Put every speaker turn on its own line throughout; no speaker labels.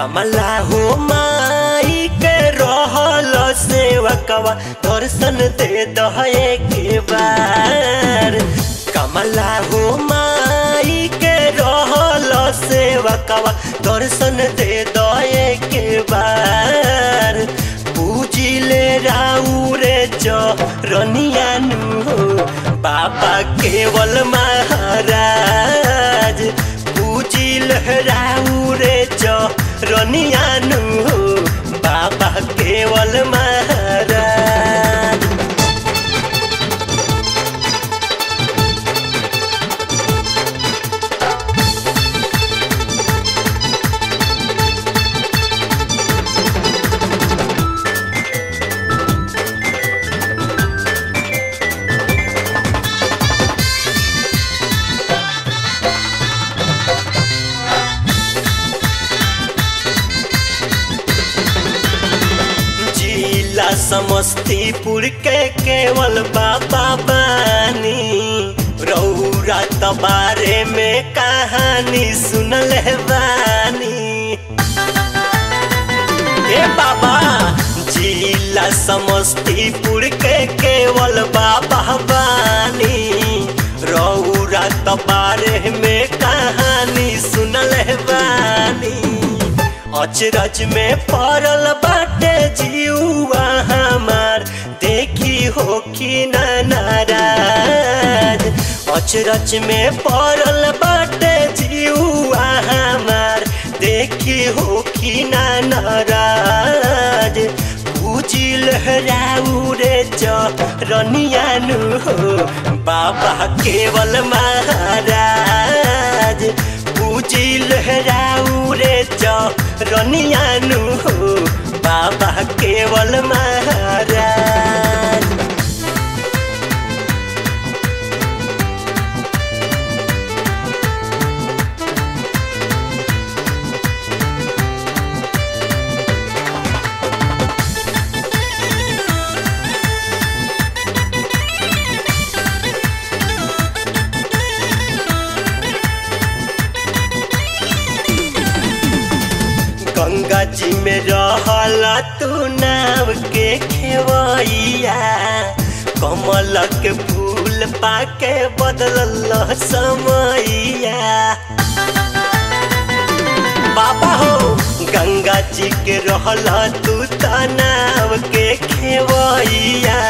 कमला हो माई के रहल सेवकवा दर्शन दे दहे के बार। कमला हो माई के रहल सेवकवा दर्शन दे दहे के बार। पूजिले राउरे चरनिया नु हो बाबा केवल महाराज। पूजिल राउरे चरनिया नु हो बाबा केवल महाराज। समस्तीपुर के केवल बाबा बानी। रौरा त बारे में कहानी सुनल बानी। हे बाबा जिला समस्तीपुर के केवल बाबा बानी। रौरा त बारे में कहानी सुनल बानी। अचरज में पड़ल बाटे जीवा हमार देखी हो कि नाराज। अचरज में पड़ल बाटे जीवा हमार देखी हो कि नाराज। पूजिल राउरे चरनिया नु हो बाबा केवल महाराज। पूजिल राउरे चरनिया नु हो बाबा केवल महाराज। गंगा जी में रहला तू नाव के खेवैया। कमल के फूल पाके बदलल समैया। बाबा हो गंगा जी के रहला तू नाव के खेवैया।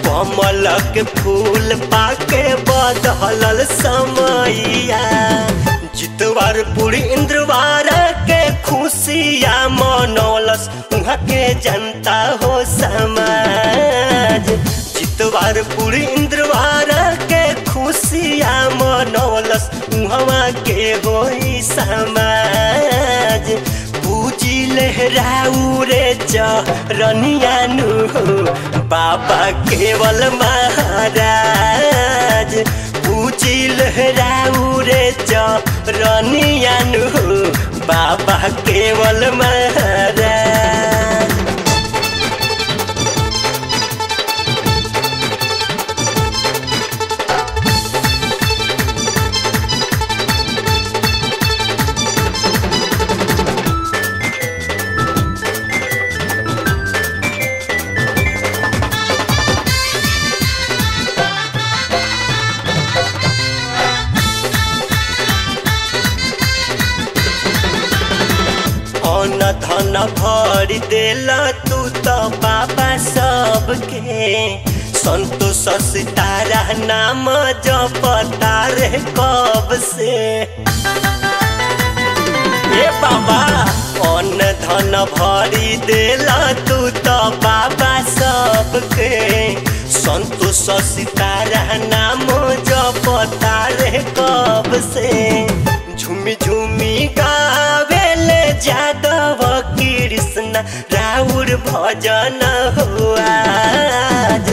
कमल के फूल पाके बदलल समैया। जितवारपुर इंद्रवार के खुशिया मनौलस उहाँ के जनता हो समाज। जितवारपुर इंद्रवार के खुशिया मनौलस उहाँ के हो समाज। पूजिल राउरे चरनिया नु हो बाबा केवल महाराज। पूजिल राउरे चरनिया नु हो बाबा केवल महाराज। धन भर देला तू तो बाबा सबके। संतोष सितारा नाम जपता रे कब से। ए बाबा अन्न धन भरी देला तू तो बाबा सबके। संतोष सितारा नाम जपता रे कब से। झूमी झूमी गावेले जादव कृष्ण राउर भजन हो आज।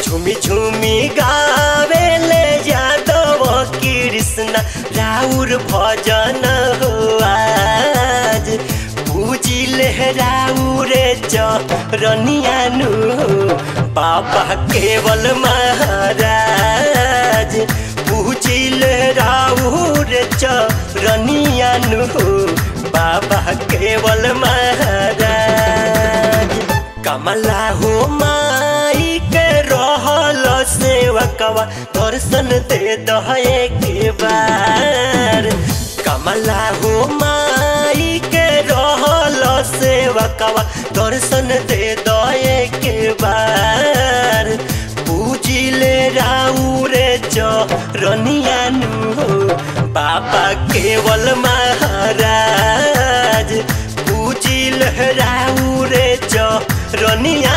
झूमी झूमी गावेले जादव कृष्ण राउर भजन हो आज। पूजिल राउरे चरनिया नु हो बाबा केवल महाराज। पूजिल राउर चरनिया नु हो बाबा केवल कमला हो माई के रहल सेवकवा दर्शन दे दहे के बार। कमला हो माई के रहल सेवकवा दर्शन दे दहे के बार। पूजिले राउरे चरनिया नु हो बाबा केवल महाराज। पूजिल राउरे चरनिया